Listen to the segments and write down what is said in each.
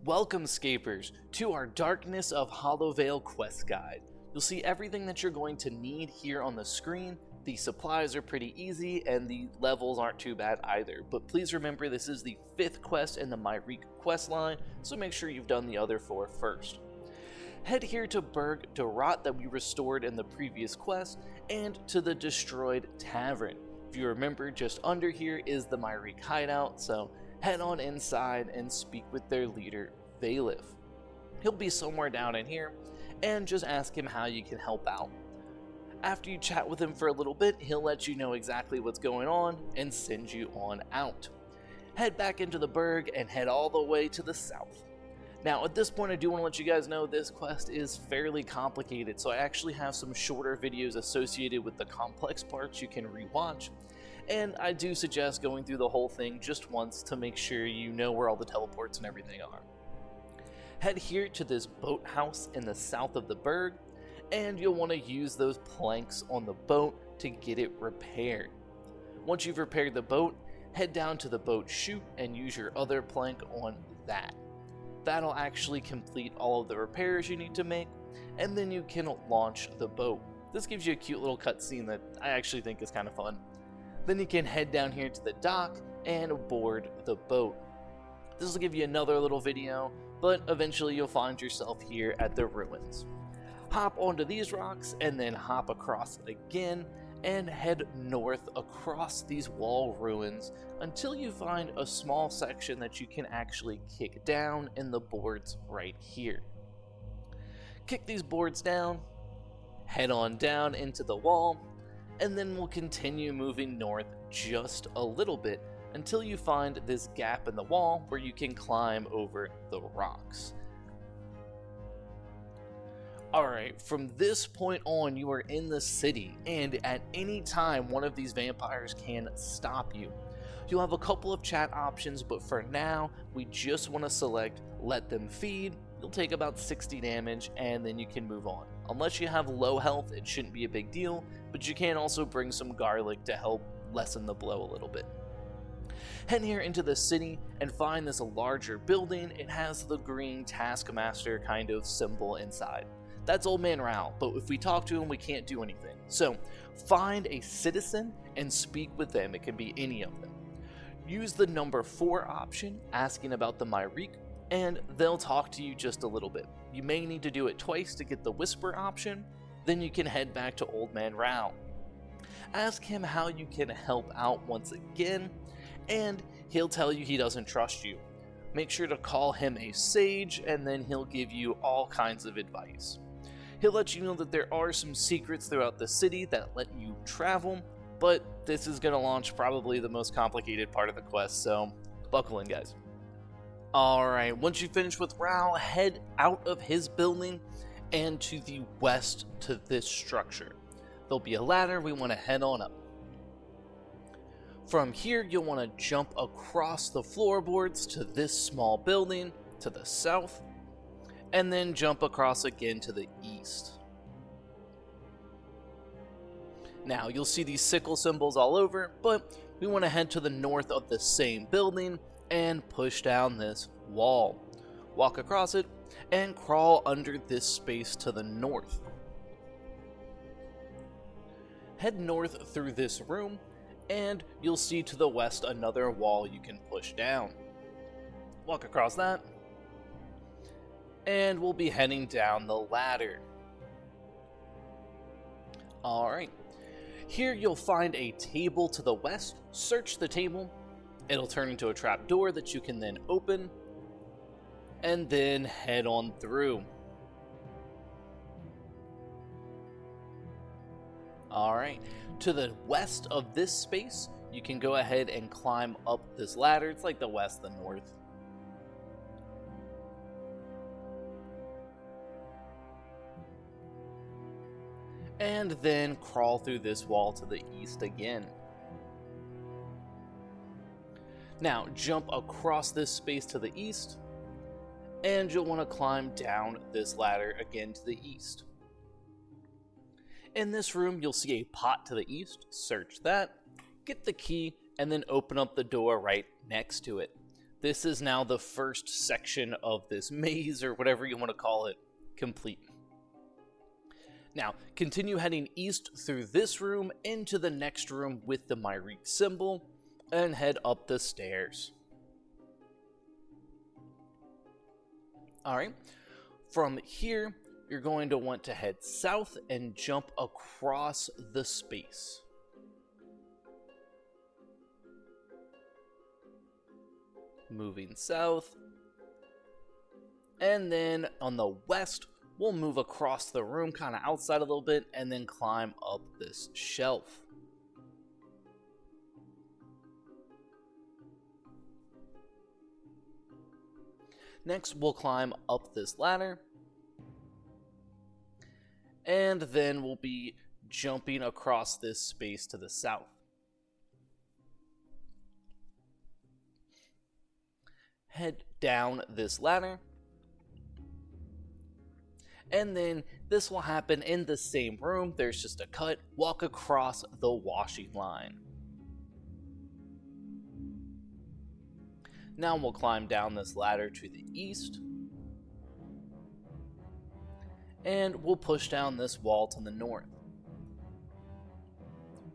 Welcome, Scapers, to our Darkness of Hallowvale quest guide. You'll see everything that you're going to need here on the screen. The supplies are pretty easy and the levels aren't too bad either, but please remember this is the 5th quest in the Myreque quest line, so make sure you've done the other 4 first. Head here to Burgh De Rott that we restored in the previous quest, and to the destroyed tavern. If you remember, just under here is the Myreque hideout, so head on inside and speak with their leader, Bailiff. He'll be somewhere down in here, and just ask him how you can help out. After you chat with him for a little bit, he'll let you know exactly what's going on and send you on out. Head back into the Burgh and head all the way to the south. Now at this point I do want to let you guys know this quest is fairly complicated, so I actually have some shorter videos associated with the complex parts you can rewatch, and I do suggest going through the whole thing just once to make sure you know where all the teleports and everything are. Head here to this boathouse in the south of the Burgh, and you'll want to use those planks on the boat to get it repaired. Once you've repaired the boat, head down to the boat chute and use your other plank on that. That'll actually complete all of the repairs you need to make, and then you can launch the boat. This gives you a cute little cutscene that I actually think is kind of fun. Then you can head down here to the dock and board the boat. This will give you another little video, but eventually you'll find yourself here at the ruins. Hop onto these rocks and then hop across again and head north across these wall ruins until you find a small section that you can actually kick down in the boards right here. Kick these boards down, head on down into the wall, and then we'll continue moving north just a little bit until you find this gap in the wall where you can climb over the rocks. Alright, from this point on you are in the city, and at any time one of these vampires can stop you. You'll have a couple of chat options, but for now we just want to select let them feed. You'll take about 60 damage and then you can move on. Unless you have low health, it shouldn't be a big deal, but you can also bring some garlic to help lessen the blow a little bit. Head here into the city and find this larger building. It has the green Taskmaster kind of symbol inside. That's Old Man Rao, but if we talk to him, we can't do anything. So find a citizen and speak with them. It can be any of them. Use the number 4 option, asking about the Myreque, and they'll talk to you just a little bit. You may need to do it twice to get the whisper option, then you can head back to Old Man Rao. Ask him how you can help out once again, and he'll tell you he doesn't trust you. Make sure to call him a sage, and then he'll give you all kinds of advice. He'll let you know that there are some secrets throughout the city that let you travel, but this is going to launch probably the most complicated part of the quest, so buckle in, guys. Alright, once you finish with Rao, head out of his building and to the west to this structure. There'll be a ladder, we want to head on up. From here, you'll want to jump across the floorboards to this small building to the south, and then jump across again to the east. Now, you'll see these sickle symbols all over, but we want to head to the north of the same building and push down this wall. Walk across it and crawl under this space to the north. Head north through this room, and you'll see to the west another wall you can push down. Walk across that, and we'll be heading down the ladder. Alright, here you'll find a table to the west. Search the table, it'll turn into a trap door that you can then open, and then head on through. Alright, to the west of this space, you can go ahead and climb up this ladder. It's like the west, the north. And then crawl through this wall to the east again. Now, jump across this space to the east, and you'll want to climb down this ladder again to the east. In this room, you'll see a pot to the east. Search that, get the key, and then open up the door right next to it. this is now the first section of this maze, or whatever you want to call it, complete. Now, continue heading east through this room into the next room with the Myreque symbol, and head up the stairs. Alright, from here, you're going to want to head south and jump across the space. Moving south. And then on the west, we'll move across the room, kind of outside a little bit, and then climb up this shelf. Next, we'll climb up this ladder. And then we'll be jumping across this space to the south. Head down this ladder. And then this will happen in the same room. There's just a cut. Walk across the washing line. Now we'll climb down this ladder to the east. And we'll push down this wall to the north.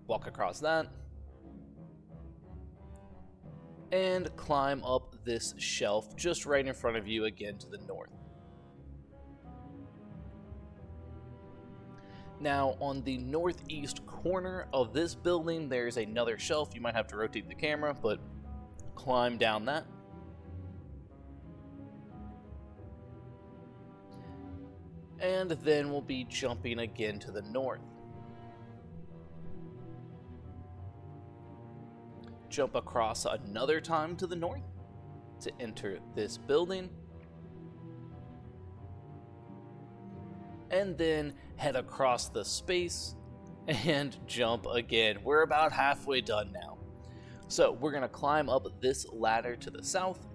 Walk across that. And climb up this shelf just right in front of you again to the north. Now, on the northeast corner of this building, there's another shelf. You might have to rotate the camera, but climb down that. And then we'll be jumping again to the north. Jump across another time to the north to enter this building. And then head across the space and jump again. We're about halfway done now. So we're going to climb up this ladder to the south.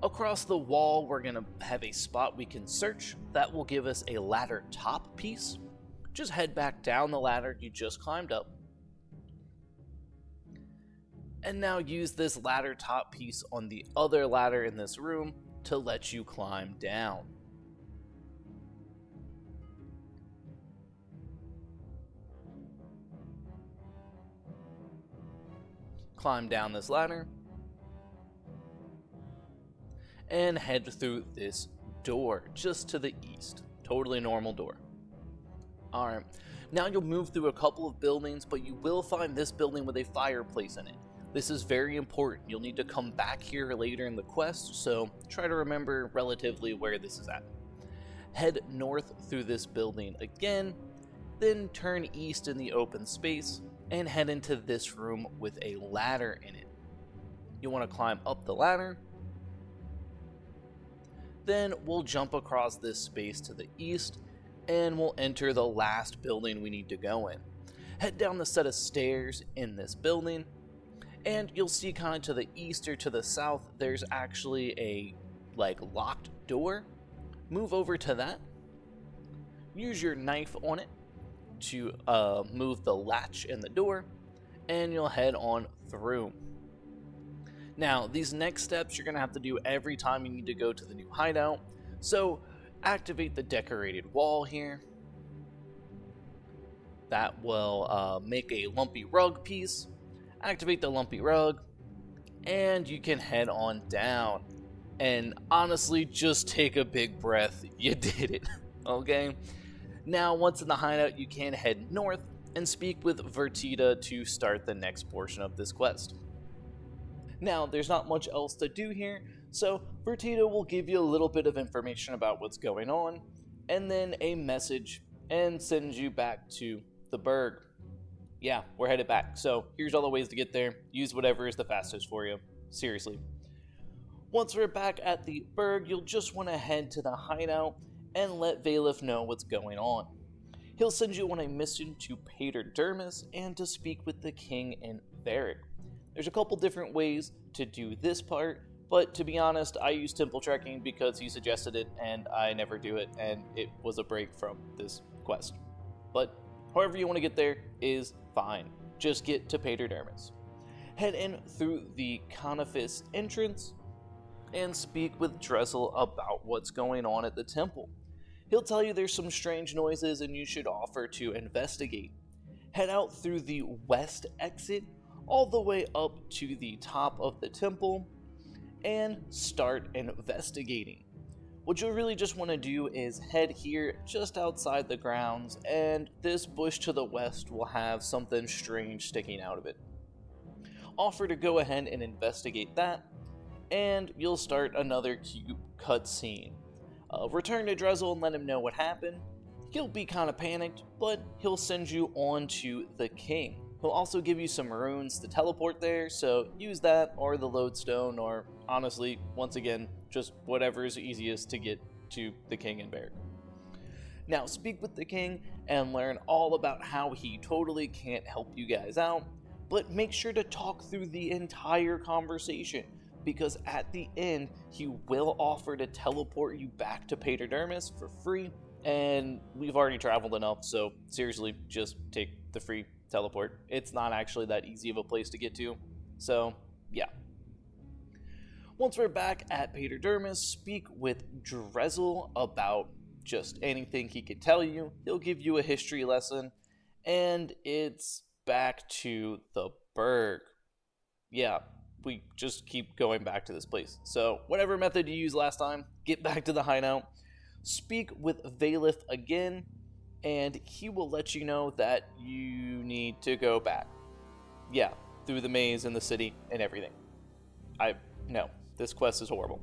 Across the wall, we're going to have a spot we can search. That will give us a ladder top piece. Just head back down the ladder you just climbed up. And now use this ladder top piece on the other ladder in this room to let you climb down. Climb down this ladder. And head through this door just to the east. Totally normal door. Alright, now you'll move through a couple of buildings, but you will find this building with a fireplace in it. This is very important. You'll need to come back here later in the quest, so try to remember relatively where this is at. Head north through this building again, then turn east in the open space, and head into this room with a ladder in it. You want to climb up the ladder. Then we'll jump across this space to the east, and we'll enter the last building we need to go in. Head down the set of stairs in this building, and you'll see kind of to the east or to the south, there's actually a locked door. Move over to that. Use your knife on it to move the latch in the door, and you'll head on through. Now, these next steps you're going to have to do every time you need to go to the new hideout. So, activate the decorated wall here. That will make a lumpy rug piece. Activate the lumpy rug, and you can head on down. And honestly, just take a big breath. You did it, okay? Now, once in the hideout, you can head north and speak with Vertida to start the next portion of this quest. Now, there's not much else to do here, so Vertida will give you a little bit of information about what's going on, and then a message, and send you back to the Burgh. Yeah, we're headed back, so here's all the ways to get there. Use whatever is the fastest for you. Seriously. Once we're back at the Burgh, you'll just want to head to the hideout and let Valif know what's going on. He'll send you on a mission to Meiyerditch and to speak with the king in Varric. There's a couple different ways to do this part, but to be honest, I use temple trekking because he suggested it and I never do it, and it was a break from this quest. But however you want to get there is fine. Just get to Meiyerditch. Head in through the Conifis entrance, and speak with Dressel about what's going on at the temple. He'll tell you there's some strange noises and you should offer to investigate. Head out through the west exit all the way up to the top of the temple and start investigating. What you'll really just want to do is head here just outside the grounds, and this bush to the west will have something strange sticking out of it. Offer to go ahead and investigate that, and you'll start another cute cutscene. Return to Dressel and let him know what happened. He'll be kind of panicked, but he'll send you on to the king. He'll also give you some runes to teleport there, so use that or the lodestone, or honestly, once again, just whatever is easiest to get to the king and Burgh. Now speak with the king and learn all about how he totally can't help you guys out, but make sure to talk through the entire conversation, because at the end, he will offer to teleport you back to Meiyerditch for free, and we've already traveled enough, so seriously, just take the free teleport. It's not actually that easy of a place to get to, so yeah. Once we're back at Meiyerditch, speak with Dressel about just anything he can tell you. He'll give you a history lesson, and it's back to the Burgh. Yeah, we just keep going back to this place. So whatever method you used last time, get back to the hideout. Speak with Valeth again, and he will let you know that you need to go back. Yeah, through the maze in the city and everything. No, this quest is horrible.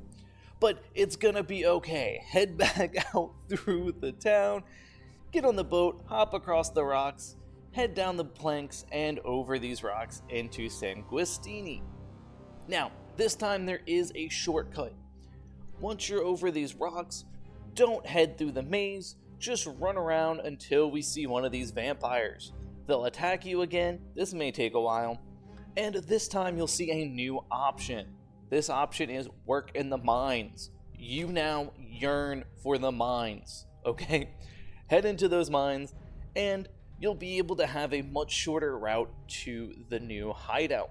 But it's gonna be okay. Head back out through the town, get on the boat, hop across the rocks, head down the planks and over these rocks into Sanguistini. Now, this time there is a shortcut. Once you're over these rocks, don't head through the maze, just run around until we see one of these vampires. They'll attack you again, this may take a while, and this time you'll see a new option. This option is work in the mines. You now yearn for the mines, okay? Head into those mines, and you'll be able to have a much shorter route to the new hideout.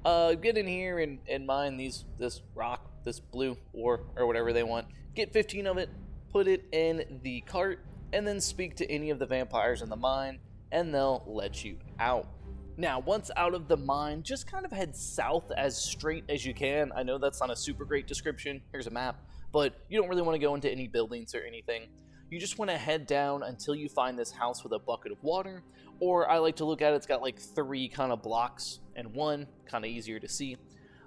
Get in here and mine this rock, this blue ore, or whatever they want. Get 15 of it, put it in the cart, and then speak to any of the vampires in the mine, and they'll let you out. Now, once out of the mine, just kind of head south as straight as you can. I know that's not a super great description. Here's a map, but you don't really want to go into any buildings or anything. You just want to head down until you find this house with a bucket of water, or I like to look at it, it's got like 3 kind of blocks and 1, kind of easier to see.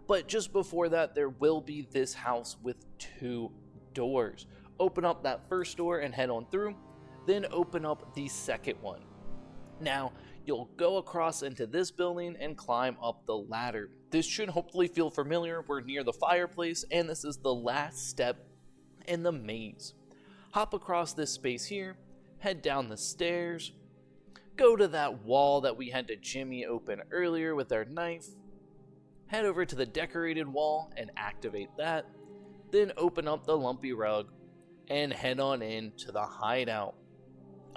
But just before that, there will be this house with 2 doors. Open up that first door and head on through, then open up the second one. Now, you'll go across into this building and climb up the ladder. This should hopefully feel familiar. We're near the fireplace, and this is the last step in the maze. Hop across this space here, head down the stairs, go to that wall that we had to jimmy open earlier with our knife, head over to the decorated wall and activate that, then open up the lumpy rug and head on in to the hideout.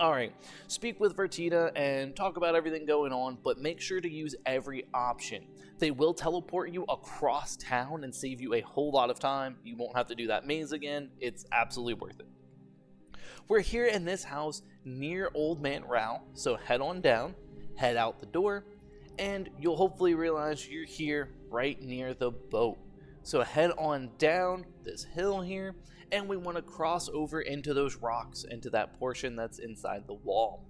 Alright, speak with Vertita and talk about everything going on, but make sure to use every option. They will teleport you across town and save you a whole lot of time. You won't have to do that maze again. It's absolutely worth it. We're here in this house near Old Man Rao, so head on down, head out the door, and you'll hopefully realize you're here right near the boat. So head on down this hill here, and we want to cross over into those rocks, into that portion that's inside the wall.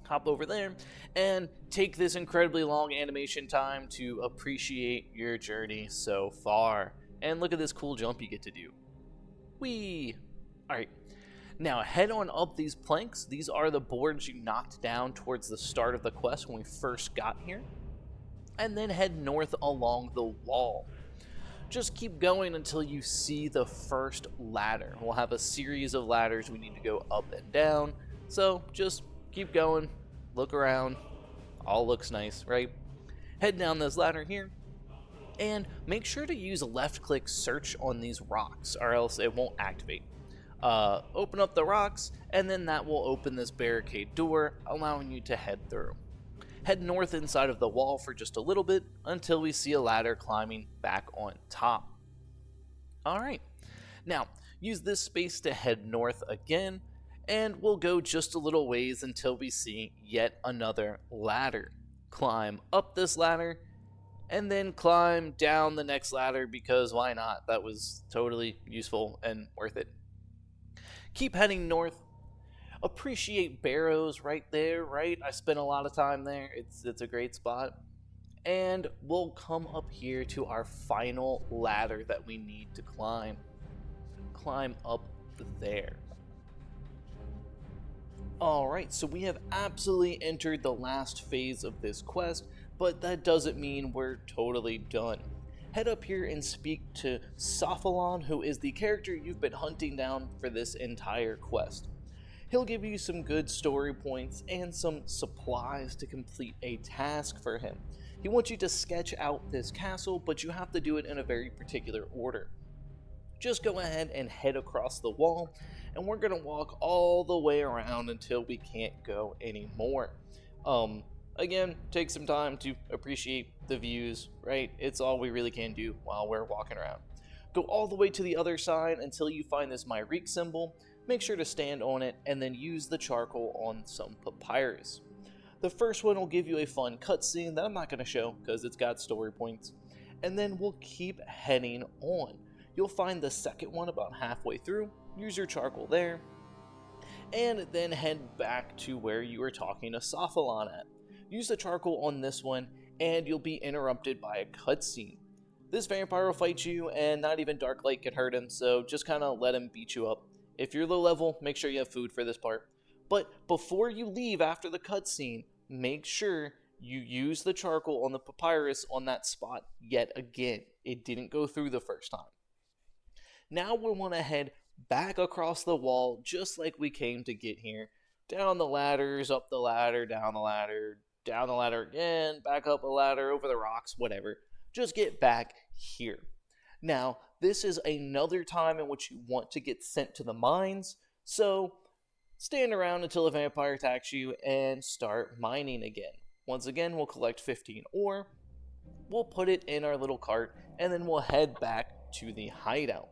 Hop over there and take this incredibly long animation time to appreciate your journey so far. And look at this cool jump you get to do. Whee! Alright, now head on up these planks. These are the boards you knocked down towards the start of the quest when we first got here. And then head north along the wall. Just keep going until you see the first ladder. We'll have a series of ladders we need to go up and down. So just keep going, look around, all looks nice, right? Head down this ladder here, and make sure to use left click search on these rocks or else it won't activate. Open up the rocks, and then that will open this barricade door, allowing you to head through. Head north inside of the wall for just a little bit until we see a ladder climbing back on top. Alright, now use this space to head north again, and we'll go just a little ways until we see yet another ladder. Climb up this ladder, and then climb down the next ladder because why not? That was totally useful and worth it. Keep heading north. Appreciate Barrows right there, right? I spent a lot of time there. It's a great spot. And we'll come up here to our final ladder that we need to climb. Climb up there. Alright, so we have absolutely entered the last phase of this quest, but that doesn't mean we're totally done. Head up here and speak to Sophalon, who is the character you've been hunting down for this entire quest. He'll give you some good story points and some supplies to complete a task for him. He wants you to sketch out this castle, but you have to do it in a very particular order. Just go ahead and head across the wall, and we're going to walk all the way around until we can't go anymore. Again, take some time to appreciate the views, right? It's all we really can do while we're walking around. Go all the way to the other side until you find this Myreque symbol. Make sure to stand on it and then use the charcoal on some papyrus. The first one will give you a fun cutscene that I'm not going to show because it's got story points. And then we'll keep heading on. You'll find the second one about halfway through. Use your charcoal there. And then head back to where you were talking to Sophalon at. Use the charcoal on this one, and you'll be interrupted by a cutscene. This vampire will fight you, and not even dark light can hurt him, so just kind of let him beat you up. If you're low level, make sure you have food for this part. But before you leave after the cutscene, make sure you use the charcoal on the papyrus on that spot yet again. It didn't go through the first time. Now we want to head back across the wall just like we came to get here. Down the ladders, up the ladder, down the ladder again, back up a ladder, over the rocks, whatever. Just get back here. Now, this is another time in which you want to get sent to the mines, so stand around until a vampire attacks you and start mining again. Once again, we'll collect 15 ore, we'll put it in our little cart, and then we'll head back to the hideout.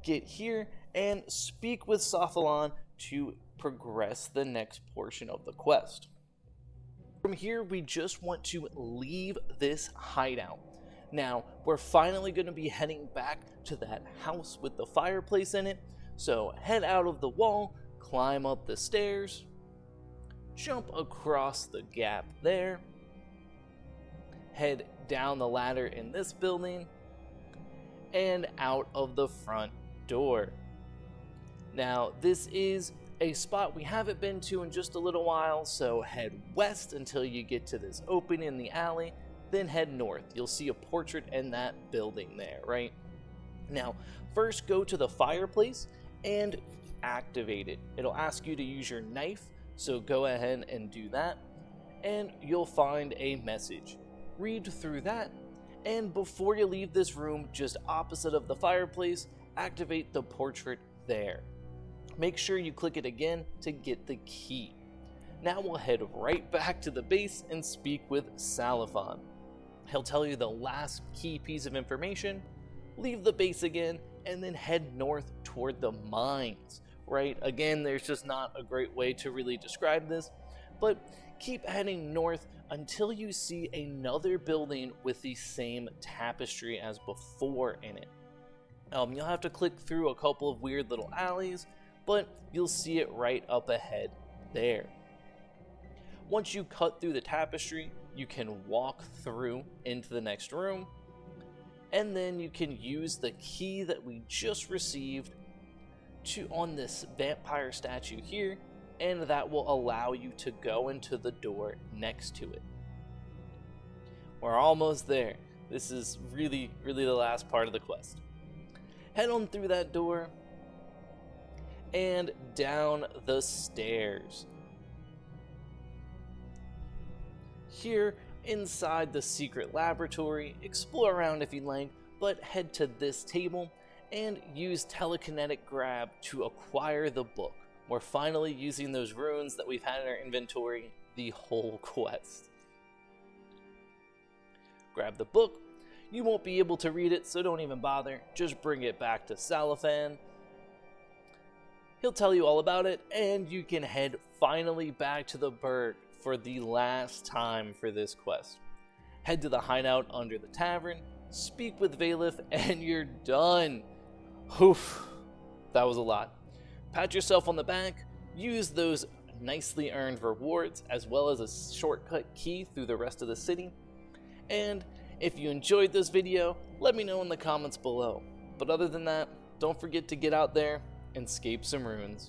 Get here and speak with Sophalon to progress the next portion of the quest. From here, we just want to leave this hideout. Now, we're finally going to be heading back to that house with the fireplace in it, so head out of the wall, climb up the stairs, jump across the gap there, head down the ladder in this building, and out of the front door. Now, this is a spot we haven't been to in just a little while, so head west until you get to this opening in the alley, then head north. You'll see a portrait in that building there, right? Now, first go to the fireplace and activate it. It'll ask you to use your knife, so go ahead and do that, and you'll find a message. Read through that, and before you leave this room, just opposite of the fireplace, activate the portrait there. Make sure you click it again to get the key. Now we'll head right back to the base and speak with Salafon. He'll tell you the last key piece of information, leave the base again, and then head north toward the mines, right? Again, there's just not a great way to really describe this, but keep heading north until you see another building with the same tapestry as before in it. You'll have to click through a couple of weird little alleys, but you'll see it right up ahead there. Once you cut through the tapestry, you can walk through into the next room, and then you can use the key that we just received on this vampire statue here, and that will allow you to go into the door next to it. We're almost there. This is really, really the last part of the quest. Head on through that door and down the stairs. Here, inside the secret laboratory, explore around if you like, but head to this table and use telekinetic grab to acquire the book. We're finally using those runes that we've had in our inventory the whole quest. Grab the book. You won't be able to read it, so don't even bother. Just bring it back to Salafan. He'll tell you all about it, and you can head finally back to the Burgh for the last time for this quest. Head to the hideout under the tavern, speak with Valith, and you're done. Oof, that was a lot. Pat yourself on the back, use those nicely earned rewards, as well as a shortcut key through the rest of the city. And if you enjoyed this video, let me know in the comments below. But other than that, don't forget to get out there and scape some runes.